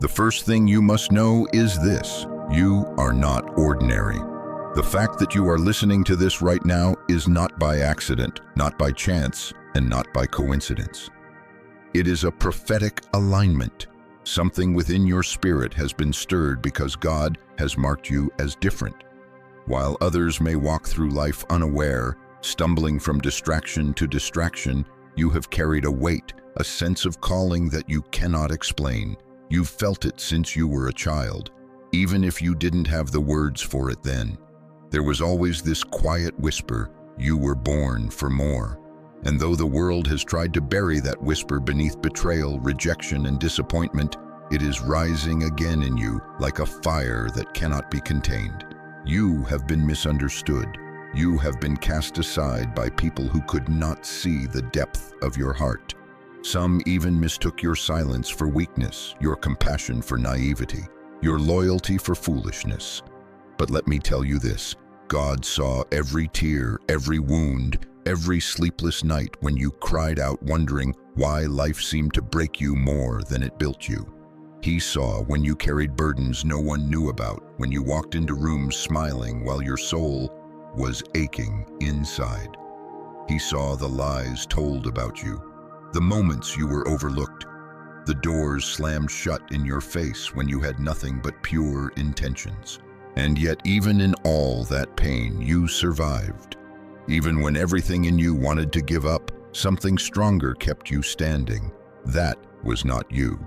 The first thing you must know is this: you are not ordinary. The fact that you are listening to this right now is not by accident, not by chance, and not by coincidence. It is a prophetic alignment. Something within your spirit has been stirred because God has marked you as different. While others may walk through life unaware, stumbling from distraction to distraction, you have carried a weight, a sense of calling that you cannot explain. You've felt it since you were a child, even if you didn't have the words for it then. There was always this quiet whisper, you were born for more. And though the world has tried to bury that whisper beneath betrayal, rejection, and disappointment, it is rising again in you like a fire that cannot be contained. You have been misunderstood. You have been cast aside by people who could not see the depth of your heart. Some even mistook your silence for weakness, your compassion for naivety, your loyalty for foolishness. But let me tell you this: God saw every tear, every wound, every sleepless night when you cried out wondering why life seemed to break you more than it built you. He saw when you carried burdens no one knew about, when you walked into rooms smiling while your soul was aching inside. He saw the lies told about you, the moments you were overlooked, the doors slammed shut in your face when you had nothing but pure intentions. And yet, even in all that pain, you survived. Even when everything in you wanted to give up, something stronger kept you standing. That was not you.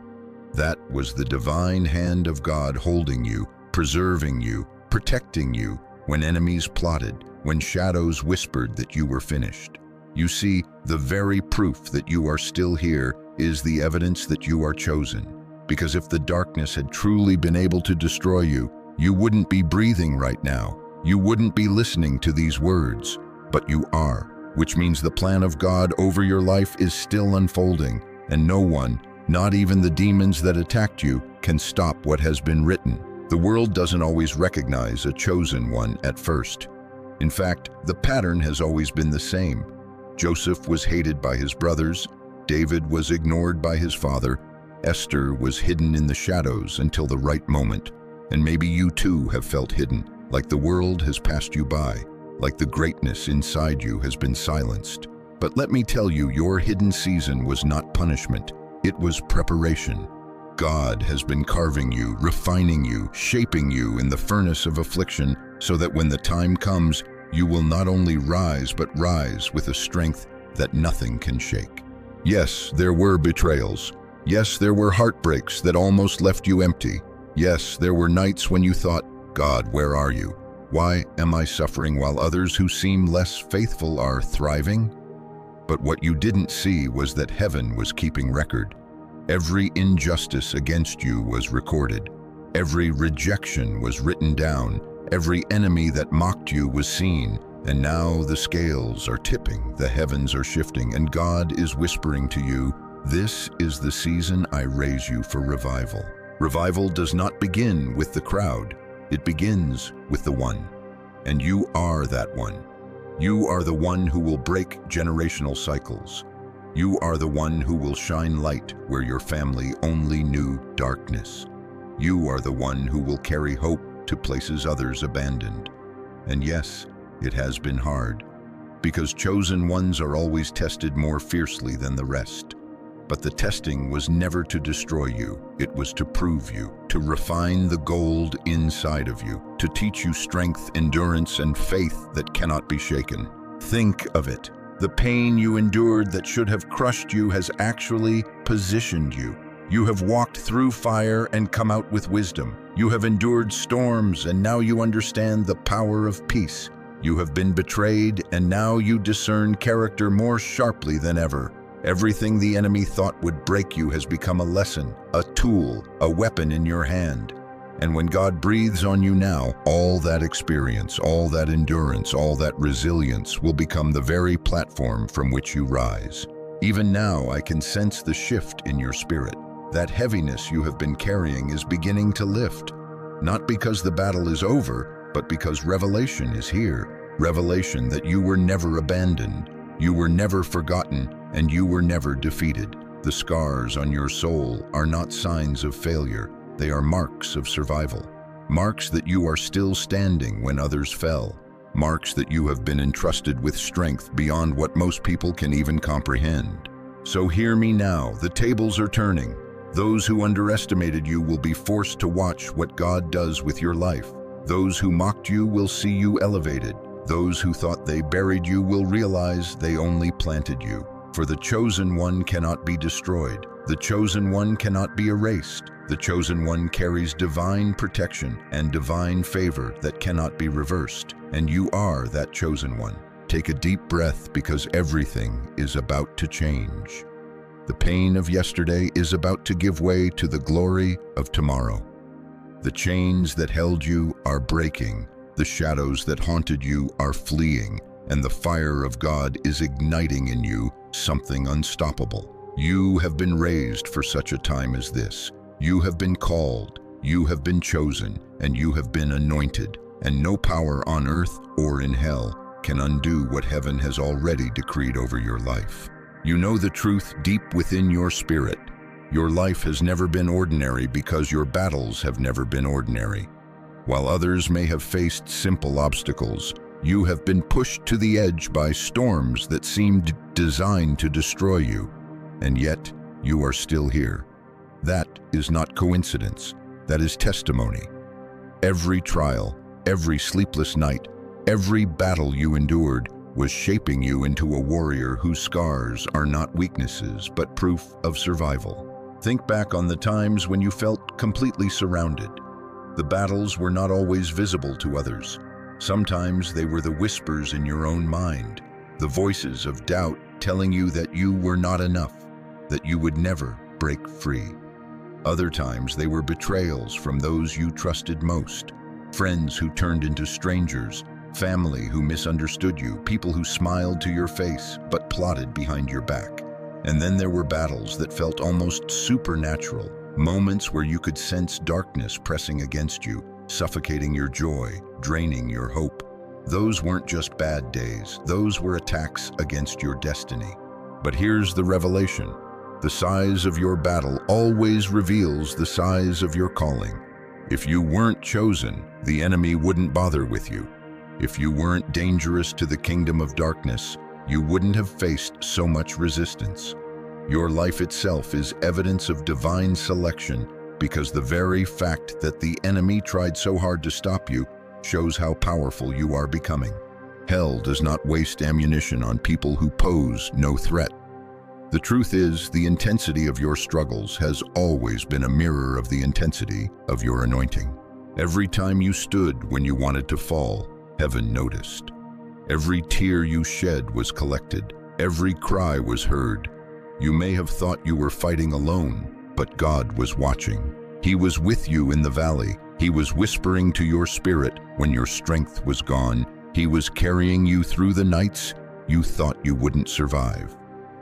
That was the divine hand of God holding you, preserving you, protecting you, when enemies plotted, when shadows whispered that you were finished. You see, the very proof that you are still here is the evidence that you are chosen. Because if the darkness had truly been able to destroy you, you wouldn't be breathing right now. You wouldn't be listening to these words. But you are, which means the plan of God over your life is still unfolding, and no one, not even the demons that attacked you, can stop what has been written. The world doesn't always recognize a chosen one at first. In fact, the pattern has always been the same. Joseph was hated by his brothers, David was ignored by his father, Esther was hidden in the shadows until the right moment. And maybe you too have felt hidden, like the world has passed you by, like the greatness inside you has been silenced. But let me tell you, your hidden season was not punishment, it was preparation. God has been carving you, refining you, shaping you in the furnace of affliction, so that when the time comes, you will not only rise, but rise with a strength that nothing can shake. Yes, there were betrayals. Yes, there were heartbreaks that almost left you empty. Yes, there were nights when you thought, God, where are you? Why am I suffering while others who seem less faithful are thriving? But what you didn't see was that heaven was keeping record. Every injustice against you was recorded. Every rejection was written down. Every enemy that mocked you was seen. And now the scales are tipping, the heavens are shifting, and God is whispering to you, this is the season I raise you for revival. Revival does not begin with the crowd. It begins with the one. And you are that one. You are the one who will break generational cycles. You are the one who will shine light where your family only knew darkness. You are the one who will carry hope to places others abandoned. And yes, it has been hard, because chosen ones are always tested more fiercely than the rest. But the testing was never to destroy you. It was to prove you, to refine the gold inside of you, to teach you strength, endurance, and faith that cannot be shaken. Think of it. The pain you endured that should have crushed you has actually positioned you. You have walked through fire and come out with wisdom. You have endured storms, and now you understand the power of peace. You have been betrayed, and now you discern character more sharply than ever. Everything the enemy thought would break you has become a lesson, a tool, a weapon in your hand. And when God breathes on you now, all that experience, all that endurance, all that resilience will become the very platform from which you rise. Even now, I can sense the shift in your spirit. That heaviness you have been carrying is beginning to lift. Not because the battle is over, but because revelation is here. Revelation that you were never abandoned, you were never forgotten, and you were never defeated. The scars on your soul are not signs of failure. They are marks of survival. Marks that you are still standing when others fell. Marks that you have been entrusted with strength beyond what most people can even comprehend. So hear me now, the tables are turning. Those who underestimated you will be forced to watch what God does with your life. Those who mocked you will see you elevated. Those who thought they buried you will realize they only planted you. For the chosen one cannot be destroyed. The chosen one cannot be erased. The chosen one carries divine protection and divine favor that cannot be reversed. And you are that chosen one. Take a deep breath because everything is about to change. The pain of yesterday is about to give way to the glory of tomorrow. The chains that held you are breaking. The shadows that haunted you are fleeing. And the fire of God is igniting in you something unstoppable. You have been raised for such a time as this. You have been called, you have been chosen, and you have been anointed. And no power on earth or in hell can undo what heaven has already decreed over your life. You know the truth deep within your spirit. Your life has never been ordinary because your battles have never been ordinary. While others may have faced simple obstacles, you have been pushed to the edge by storms that seemed designed to destroy you. And yet, you are still here. That is not coincidence. That is testimony. Every trial, every sleepless night, every battle you endured was shaping you into a warrior whose scars are not weaknesses, but proof of survival. Think back on the times when you felt completely surrounded. The battles were not always visible to others. Sometimes they were the whispers in your own mind, the voices of doubt telling you that you were not enough, that you would never break free. Other times they were betrayals from those you trusted most, friends who turned into strangers, family who misunderstood you, people who smiled to your face but plotted behind your back. And then there were battles that felt almost supernatural, moments where you could sense darkness pressing against you, suffocating your joy, draining your hope. Those weren't just bad days, those were attacks against your destiny. But here's the revelation. The size of your battle always reveals the size of your calling. If you weren't chosen, the enemy wouldn't bother with you. If you weren't dangerous to the kingdom of darkness, you wouldn't have faced so much resistance. Your life itself is evidence of divine selection because the very fact that the enemy tried so hard to stop you shows how powerful you are becoming. Hell does not waste ammunition on people who pose no threat. The truth is, the intensity of your struggles has always been a mirror of the intensity of your anointing. Every time you stood when you wanted to fall, heaven noticed. Every tear you shed was collected. Every cry was heard. You may have thought you were fighting alone, but God was watching. He was with you in the valley. He was whispering to your spirit when your strength was gone. He was carrying you through the nights you thought you wouldn't survive.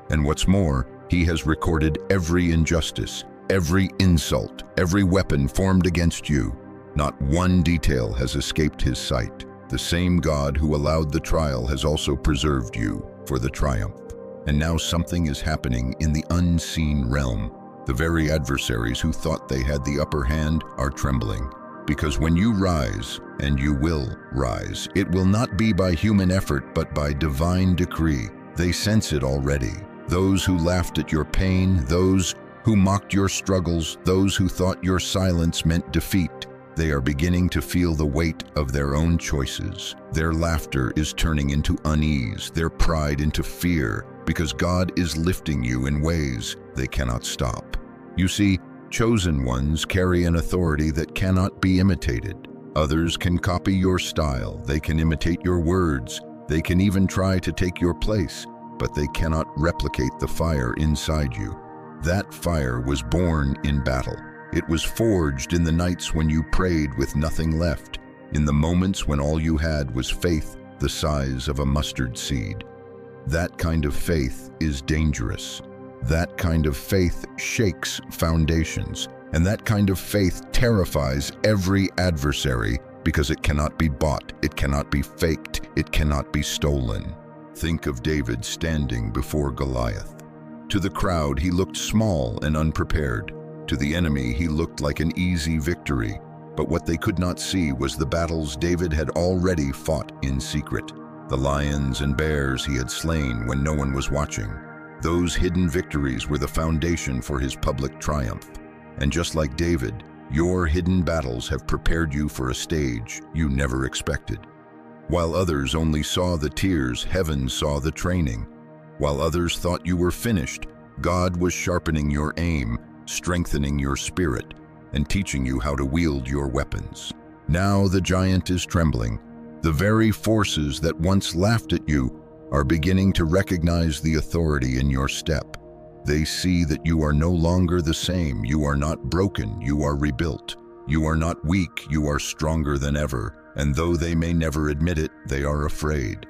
And what's more, He has recorded every injustice, every insult, every weapon formed against you. Not one detail has escaped His sight. The same God who allowed the trial has also preserved you for the triumph. And now something is happening in the unseen realm. The very adversaries who thought they had the upper hand are trembling. Because when you rise, and you will rise, it will not be by human effort but by divine decree. They sense it already. Those who laughed at your pain, those who mocked your struggles, those who thought your silence meant defeat, they are beginning to feel the weight of their own choices. Their laughter is turning into unease, their pride into fear, because God is lifting you in ways they cannot stop. You see, chosen ones carry an authority that cannot be imitated. Others can copy your style, they can imitate your words, they can even try to take your place, but they cannot replicate the fire inside you. That fire was born in battle. It was forged in the nights when you prayed with nothing left, in the moments when all you had was faith the size of a mustard seed. That kind of faith is dangerous. That kind of faith shakes foundations, and that kind of faith terrifies every adversary because it cannot be bought, it cannot be faked, it cannot be stolen. Think of David standing before Goliath. To the crowd, he looked small and unprepared. To the enemy, he looked like an easy victory, but what they could not see was the battles David had already fought in secret, the lions and bears he had slain when no one was watching. Those hidden victories were the foundation for his public triumph. And just like David, your hidden battles have prepared you for a stage you never expected. While others only saw the tears, heaven saw the training. While others thought you were finished, God was sharpening your aim, strengthening your spirit, and teaching you how to wield your weapons. Now the giant is trembling. The very forces that once laughed at you are beginning to recognize the authority in your step. They see that you are no longer the same. You are not broken, you are rebuilt. You are not weak, you are stronger than ever. And though they may never admit it, they are afraid.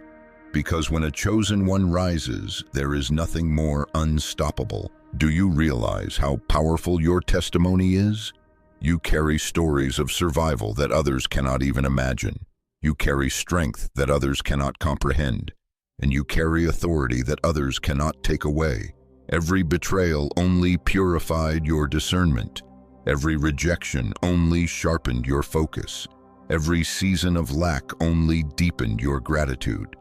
Because when a chosen one rises, there is nothing more unstoppable. Do you realize how powerful your testimony is? You carry stories of survival that others cannot even imagine. You carry strength that others cannot comprehend. And you carry authority that others cannot take away. Every betrayal only purified your discernment. Every rejection only sharpened your focus. Every season of lack only deepened your gratitude.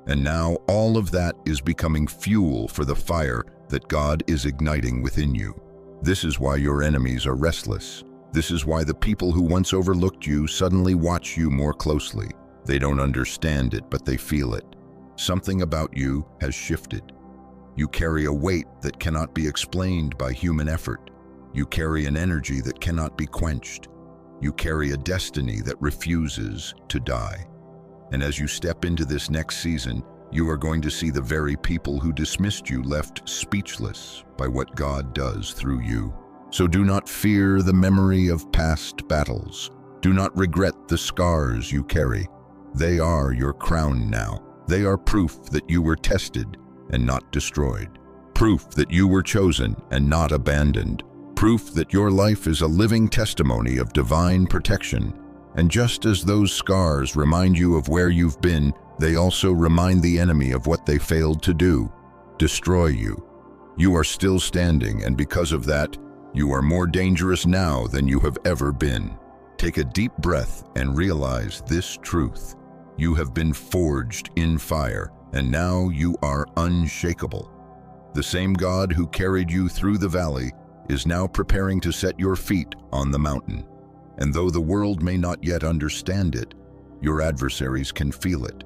And now all of that is becoming fuel for the fire that God is igniting within you. This is why your enemies are restless. This is why the people who once overlooked you suddenly watch you more closely. They don't understand it, but they feel it. Something about you has shifted. You carry a weight that cannot be explained by human effort. You carry an energy that cannot be quenched. You carry a destiny that refuses to die. And as you step into this next season, you are going to see the very people who dismissed you left speechless by what God does through you. So do not fear the memory of past battles. Do not regret the scars you carry. They are your crown now. They are proof that you were tested and not destroyed. Proof that you were chosen and not abandoned. Proof that your life is a living testimony of divine protection. And just as those scars remind you of where you've been, they also remind the enemy of what they failed to do: destroy you. You are still standing, and because of that, you are more dangerous now than you have ever been. Take a deep breath and realize this truth. You have been forged in fire, and now you are unshakable. The same God who carried you through the valley is now preparing to set your feet on the mountain. And though the world may not yet understand it, your adversaries can feel it.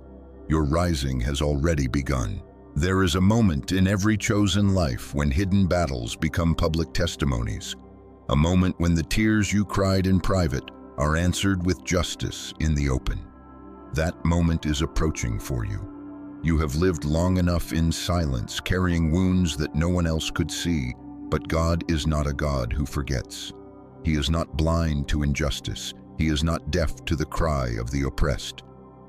Your rising has already begun. There is a moment in every chosen life when hidden battles become public testimonies. A moment when the tears you cried in private are answered with justice in the open. That moment is approaching for you. You have lived long enough in silence, carrying wounds that no one else could see, but God is not a God who forgets. He is not blind to injustice. He is not deaf to the cry of the oppressed.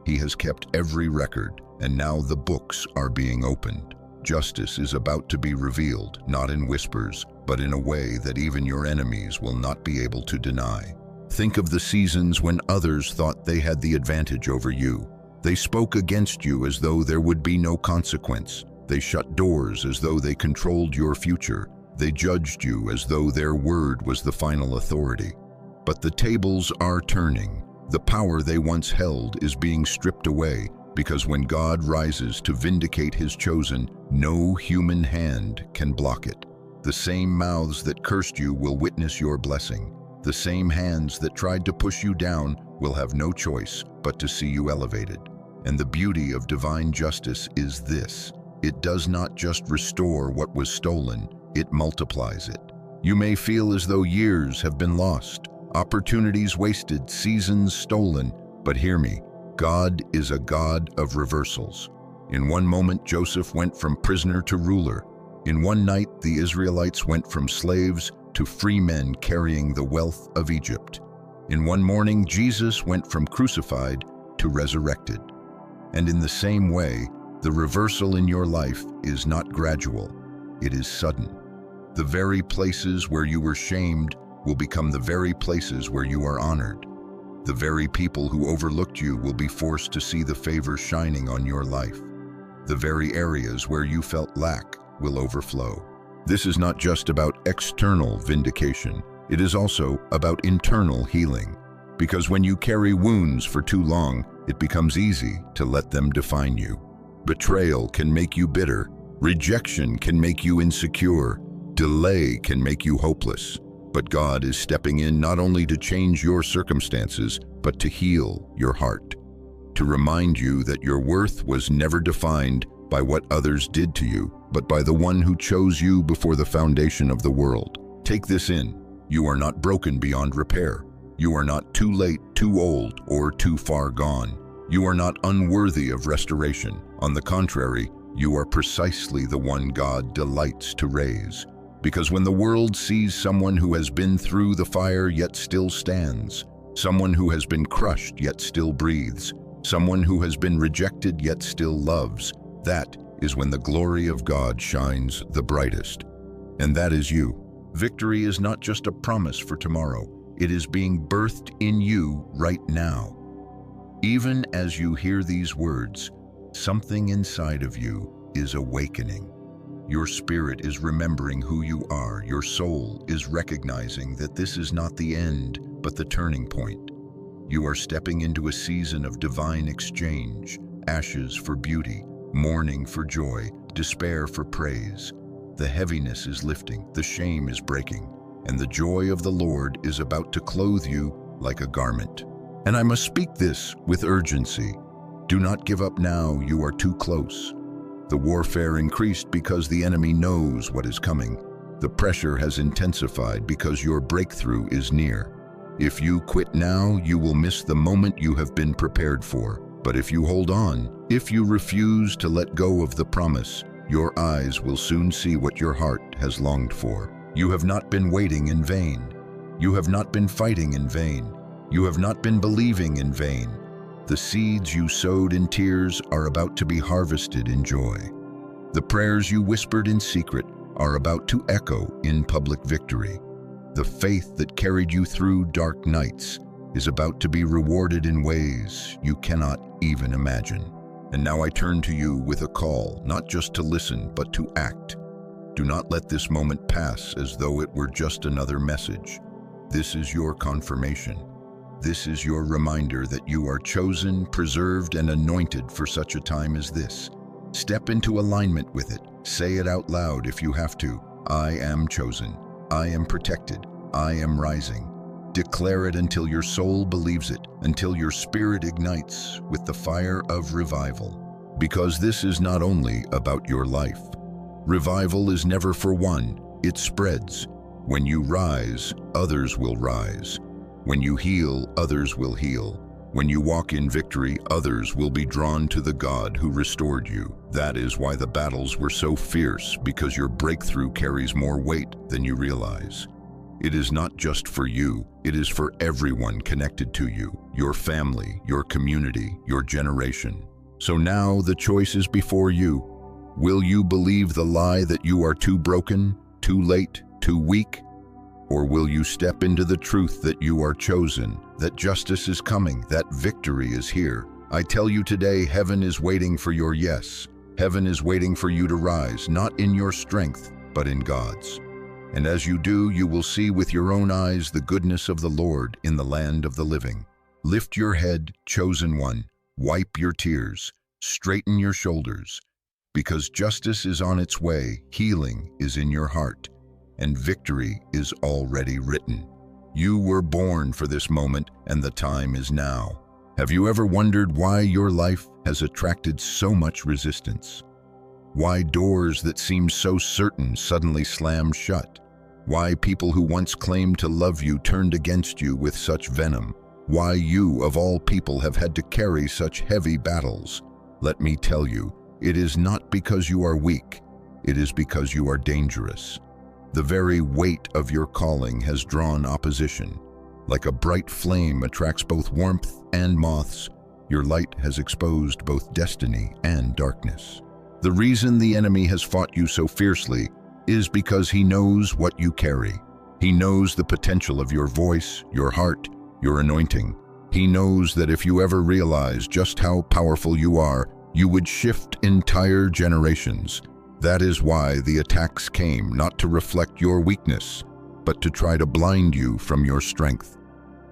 He has kept every record, and now the books are being opened. Justice is about to be revealed, not in whispers, but in a way that even your enemies will not be able to deny. Think of the seasons when others thought they had the advantage over you. They spoke against you as though there would be no consequence. They shut doors as though they controlled your future. They judged you as though their word was the final authority. But the tables are turning. The power they once held is being stripped away, because when God rises to vindicate his chosen, no human hand can block it. The same mouths that cursed you will witness your blessing. The same hands that tried to push you down will have no choice but to see you elevated. And the beauty of divine justice is this: it does not just restore what was stolen, it multiplies it. You may feel as though years have been lost, opportunities wasted, seasons stolen, but hear me, God is a God of reversals. In one moment, Joseph went from prisoner to ruler. In one night, the Israelites went from slaves to free men carrying the wealth of Egypt. In one morning, Jesus went from crucified to resurrected. And in the same way, the reversal in your life is not gradual, it is sudden. The very places where you were shamed will become the very places where you are honored. The very people who overlooked you will be forced to see the favor shining on your life. The very areas where you felt lack will overflow. This is not just about external vindication. It is also about internal healing. Because when you carry wounds for too long, it becomes easy to let them define you. Betrayal can make you bitter. Rejection can make you insecure. Delay can make you hopeless. But God is stepping in not only to change your circumstances, but to heal your heart. To remind you that your worth was never defined by what others did to you, but by the one who chose you before the foundation of the world. Take this in. You are not broken beyond repair. You are not too late, too old, or too far gone. You are not unworthy of restoration. On the contrary, you are precisely the one God delights to raise. Because when the world sees someone who has been through the fire yet still stands, someone who has been crushed yet still breathes, someone who has been rejected yet still loves, that is when the glory of God shines the brightest. And that is you. Victory is not just a promise for tomorrow. It is being birthed in you right now. Even as you hear these words, something inside of you is awakening. Your spirit is remembering who you are. Your soul is recognizing that this is not the end, but the turning point. You are stepping into a season of divine exchange, ashes for beauty, mourning for joy, despair for praise. The heaviness is lifting, the shame is breaking, and the joy of the Lord is about to clothe you like a garment. And I must speak this with urgency. Do not give up now, you are too close. The warfare increased because the enemy knows what is coming. The pressure has intensified because your breakthrough is near. If you quit now, you will miss the moment you have been prepared for. But if you hold on, if you refuse to let go of the promise, your eyes will soon see what your heart has longed for. You have not been waiting in vain. You have not been fighting in vain. You have not been believing in vain. The seeds you sowed in tears are about to be harvested in joy. The prayers you whispered in secret are about to echo in public victory. The faith that carried you through dark nights is about to be rewarded in ways you cannot even imagine. And now I turn to you with a call, not just to listen, but to act. Do not let this moment pass as though it were just another message. This is your confirmation. This is your reminder that you are chosen, preserved, and anointed for such a time as this. Step into alignment with it. Say it out loud if you have to. I am chosen. I am protected. I am rising. Declare it until your soul believes it, until your spirit ignites with the fire of revival. Because this is not only about your life. Revival is never for one, it spreads. When you rise, others will rise. When you heal, others will heal. When you walk in victory, others will be drawn to the God who restored you. That is why the battles were so fierce, because your breakthrough carries more weight than you realize. It is not just for you, it is for everyone connected to you, your family, your community, your generation. So now the choice is before you. Will you believe the lie that you are too broken, too late, too weak? Or will you step into the truth that you are chosen, that justice is coming, that victory is here? I tell you today, heaven is waiting for your yes. Heaven is waiting for you to rise, not in your strength, but in God's. And as you do, you will see with your own eyes the goodness of the Lord in the land of the living. Lift your head, chosen one. Wipe your tears. Straighten your shoulders. Because justice is on its way, healing is in your heart, and victory is already written. You were born for this moment, and the time is now. Have you ever wondered why your life has attracted so much resistance? Why doors that seemed so certain suddenly slammed shut? Why people who once claimed to love you turned against you with such venom? Why you, of all people, have had to carry such heavy battles? Let me tell you, it is not because you are weak, it is because you are dangerous. The very weight of your calling has drawn opposition. Like a bright flame attracts both warmth and moths, your light has exposed both destiny and darkness. The reason the enemy has fought you so fiercely is because he knows what you carry. He knows the potential of your voice, your heart, your anointing. He knows that if you ever realize just how powerful you are, you would shift entire generations. That is why the attacks came, not to reflect your weakness, but to try to blind you from your strength,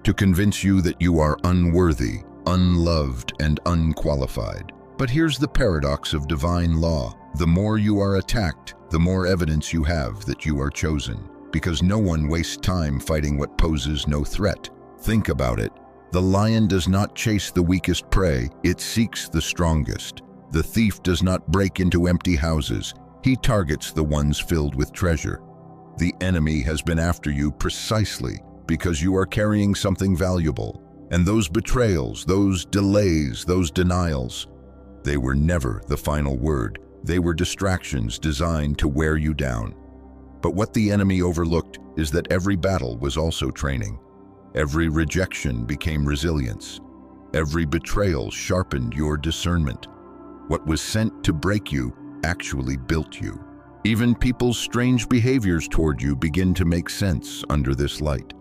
to convince you that you are unworthy, unloved, and unqualified. But here's the paradox of divine law. The more you are attacked, the more evidence you have that you are chosen, because no one wastes time fighting what poses no threat. Think about it. The lion does not chase the weakest prey, it seeks the strongest. The thief does not break into empty houses, he targets the ones filled with treasure. The enemy has been after you precisely because you are carrying something valuable. And those betrayals, those delays, those denials, they were never the final word. They were distractions designed to wear you down. But what the enemy overlooked is that every battle was also training. Every rejection became resilience. Every betrayal sharpened your discernment. What was sent to break you actually built you. Even people's strange behaviors toward you begin to make sense under this light.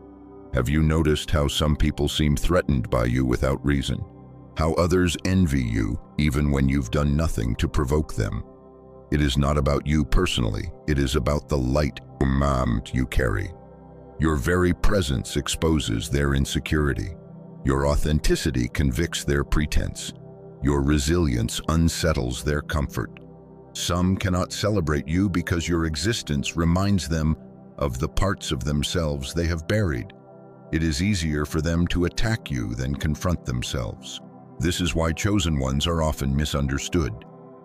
Have you noticed how some people seem threatened by you without reason? How others envy you even when you've done nothing to provoke them? It is not about you personally, it is about the light you carry. Your very presence exposes their insecurity. Your authenticity convicts their pretense. Your resilience unsettles their comfort. Some cannot celebrate you because your existence reminds them of the parts of themselves they have buried. It is easier for them to attack you than confront themselves. This is why chosen ones are often misunderstood.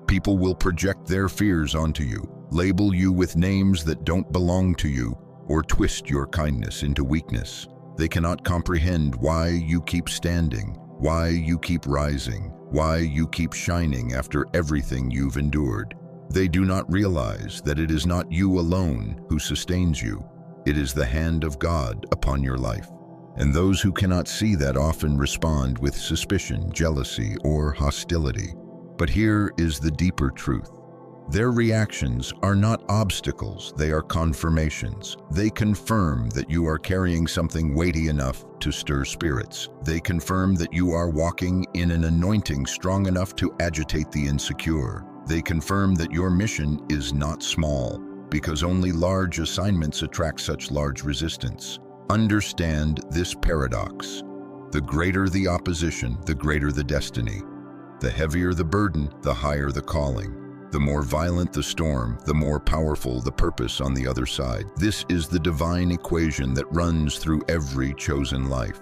People will project their fears onto you, label you with names that don't belong to you, or twist your kindness into weakness. They cannot comprehend why you keep standing, why you keep rising, why you keep shining after everything you've endured. They do not realize that it is not you alone who sustains you. It is the hand of God upon your life. And those who cannot see that often respond with suspicion, jealousy, or hostility. But here is the deeper truth. Their reactions are not obstacles, they are confirmations. They confirm that you are carrying something weighty enough to stir spirits. They confirm that you are walking in an anointing strong enough to agitate the insecure. They confirm that your mission is not small, because only large assignments attract such large resistance. Understand this paradox. The greater the opposition, the greater the destiny. The heavier the burden, the higher the calling. The more violent the storm, the more powerful the purpose on the other side. This is the divine equation that runs through every chosen life.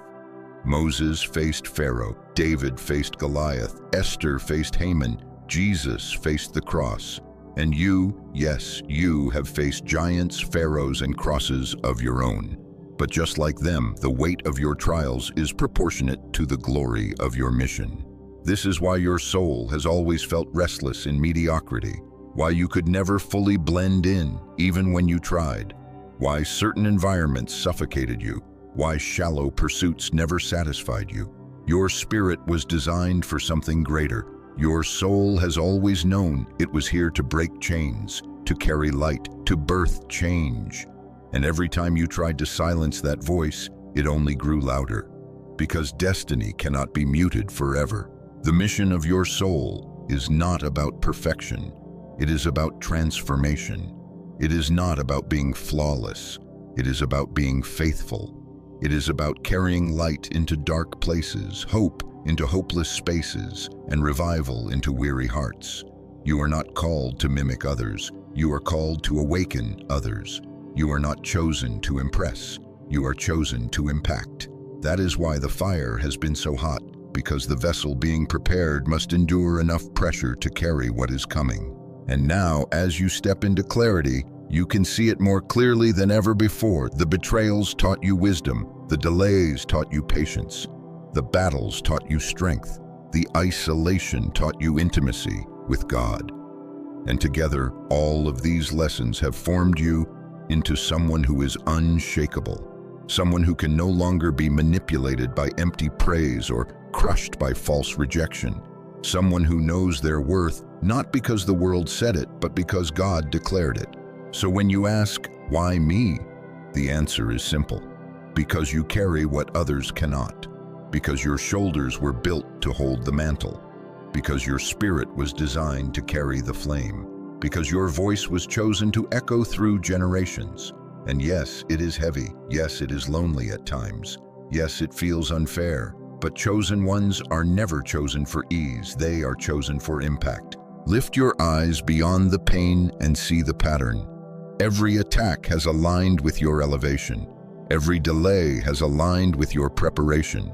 Moses faced Pharaoh, David faced Goliath, Esther faced Haman, Jesus faced the cross. And you, yes, you have faced giants, pharaohs, and crosses of your own. But just like them, the weight of your trials is proportionate to the glory of your mission. This is why your soul has always felt restless in mediocrity, why you could never fully blend in, even when you tried, why certain environments suffocated you, why shallow pursuits never satisfied you. Your spirit was designed for something greater. Your soul has always known it was here to break chains, to carry light, to birth change. And every time you tried to silence that voice, it only grew louder, because destiny cannot be muted forever. The mission of your soul is not about perfection. It is about transformation. It is not about being flawless. It is about being faithful. It is about carrying light into dark places, hope into hopeless spaces, and revival into weary hearts. You are not called to mimic others. You are called to awaken others. You are not chosen to impress. You are chosen to impact. That is why the fire has been so hot, because the vessel being prepared must endure enough pressure to carry what is coming. And now, as you step into clarity, you can see it more clearly than ever before. The betrayals taught you wisdom. The delays taught you patience. The battles taught you strength. The isolation taught you intimacy with God. And together, all of these lessons have formed you into someone who is unshakable. Someone who can no longer be manipulated by empty praise or crushed by false rejection. Someone who knows their worth, not because the world said it, but because God declared it. So when you ask, why me? The answer is simple. Because you carry what others cannot. Because your shoulders were built to hold the mantle. Because your spirit was designed to carry the flame. because your voice was chosen to echo through generations. And yes, it is heavy. Yes, it is lonely at times. Yes, it feels unfair. But chosen ones are never chosen for ease. They are chosen for impact. Lift your eyes beyond the pain and see the pattern. Every attack has aligned with your elevation. Every delay has aligned with your preparation.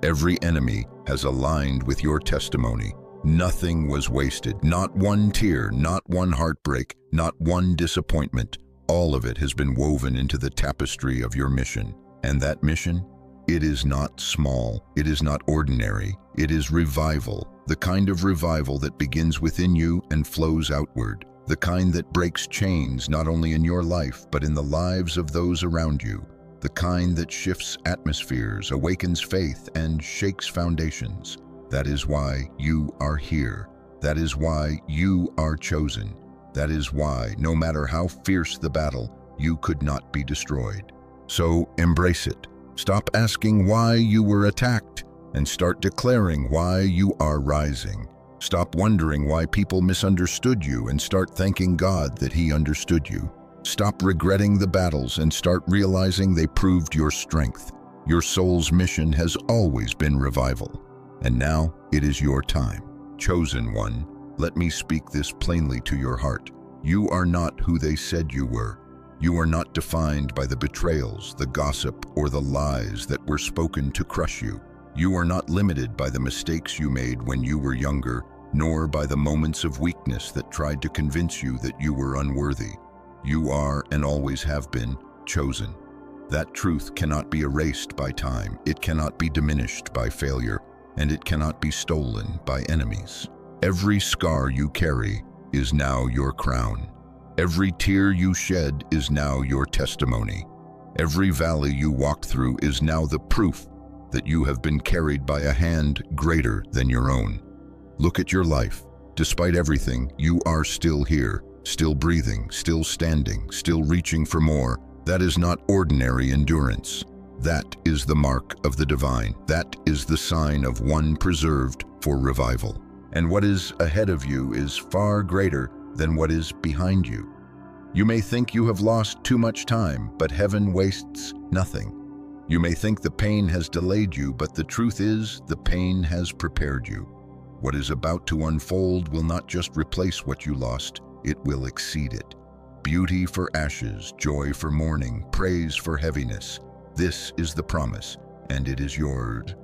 Every enemy has aligned with your testimony. Nothing was wasted. Not one tear, not one heartbreak, not one disappointment. All of it has been woven into the tapestry of your mission. And that mission? It is not small. It is not ordinary. It is revival. The kind of revival that begins within you and flows outward. The kind that breaks chains not only in your life, but in the lives of those around you. The kind that shifts atmospheres, awakens faith, and shakes foundations. That is why you are here. That is why you are chosen. That is why, no matter how fierce the battle, you could not be destroyed. So embrace it. Stop asking why you were attacked, and start declaring why you are rising. Stop wondering why people misunderstood you, and start thanking God that He understood you. Stop regretting the battles and start realizing they proved your strength. Your soul's mission has always been revival. And now it is your time. Chosen one, let me speak this plainly to your heart. You are not who they said you were. You are not defined by the betrayals, the gossip, or the lies that were spoken to crush you. You are not limited by the mistakes you made when you were younger, nor by the moments of weakness that tried to convince you that you were unworthy. You are, and always have been, chosen. That truth cannot be erased by time. It cannot be diminished by failure, and it cannot be stolen by enemies. Every scar you carry is now your crown. Every tear you shed is now your testimony. Every valley you walk through is now the proof that you have been carried by a hand greater than your own. Look at your life. Despite everything, you are still here, still breathing, still standing, still reaching for more. That is not ordinary endurance. That is the mark of the divine. That is the sign of one preserved for revival. And what is ahead of you is far greater than what is behind you. You may think you have lost too much time, but heaven wastes nothing. You may think the pain has delayed you, but the truth is the pain has prepared you. What is about to unfold will not just replace what you lost, it will exceed it. Beauty for ashes, joy for mourning, praise for heaviness. This is the promise, and it is yours.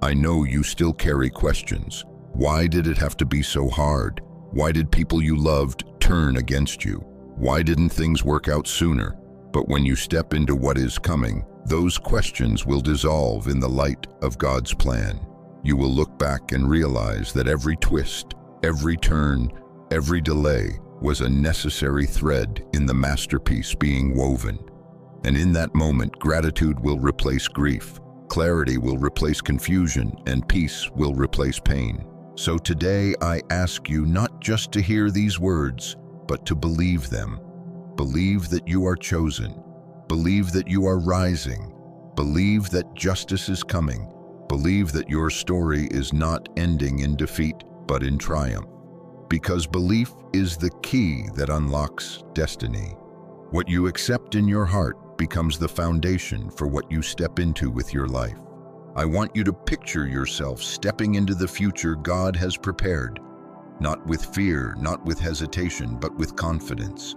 I know you still carry questions. Why did it have to be so hard? Why did people you loved turn against you? Why didn't things work out sooner? But when you step into what is coming, those questions will dissolve in the light of God's plan. You will look back and realize that every twist, every turn, every delay was a necessary thread in the masterpiece being woven. And in that moment, gratitude will replace grief, clarity will replace confusion, and peace will replace pain. So today I ask you not just to hear these words, but to believe them. Believe that you are chosen. Believe that you are rising. Believe that justice is coming. Believe that your story is not ending in defeat, but in triumph. Because belief is the key that unlocks destiny. What you accept in your heart becomes the foundation for what you step into with your life. I want you to picture yourself stepping into the future God has prepared, not with fear, not with hesitation, but with confidence.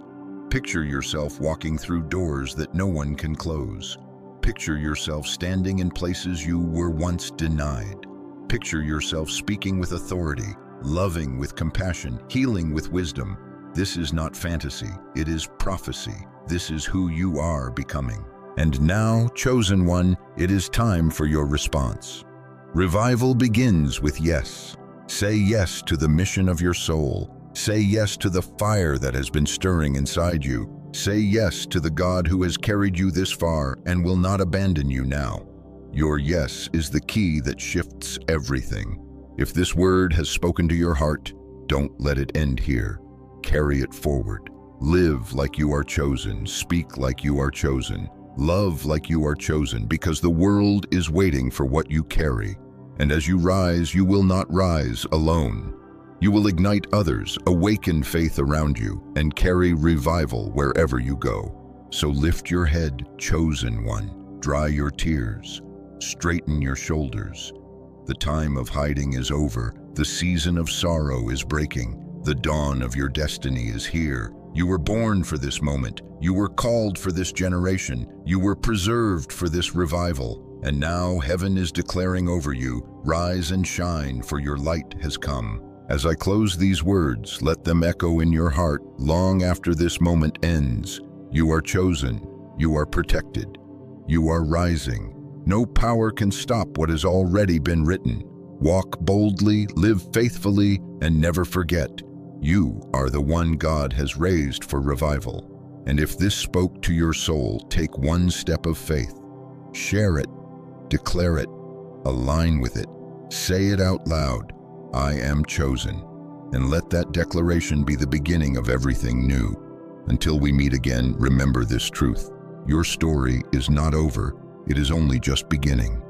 Picture yourself walking through doors that no one can close. Picture yourself standing in places you were once denied. Picture yourself speaking with authority, loving with compassion, healing with wisdom. This is not fantasy, it is prophecy. This is who you are becoming. And now, chosen one, it is time for your response. Revival begins with yes. Say yes to the mission of your soul. Say yes to the fire that has been stirring inside you. Say yes to the God who has carried you this far and will not abandon you now. Your yes is the key that shifts everything. If this word has spoken to your heart, don't let it end here. Carry it forward. Live like you are chosen. Speak like you are chosen. Love like you are chosen, because the world is waiting for what you carry. And as you rise, you will not rise alone. You will ignite others, awaken faith around you, and carry revival wherever you go. So lift your head, chosen one. Dry your tears. Straighten your shoulders. The time of hiding is over. The season of sorrow is breaking. The dawn of your destiny is here. You were born for this moment. You were called for this generation. You were preserved for this revival. And now heaven is declaring over you, rise and shine, for your light has come. As I close these words, let them echo in your heart long after this moment ends. You are chosen. You are protected. You are rising. No power can stop what has already been written. Walk boldly, live faithfully, and never forget, you are the one God has raised for revival. And if this spoke to your soul, take one step of faith. Share it, declare it, align with it. Say it out loud, I am chosen. And let that declaration be the beginning of everything new. Until we meet again, remember this truth. Your story is not over. It is only just beginning.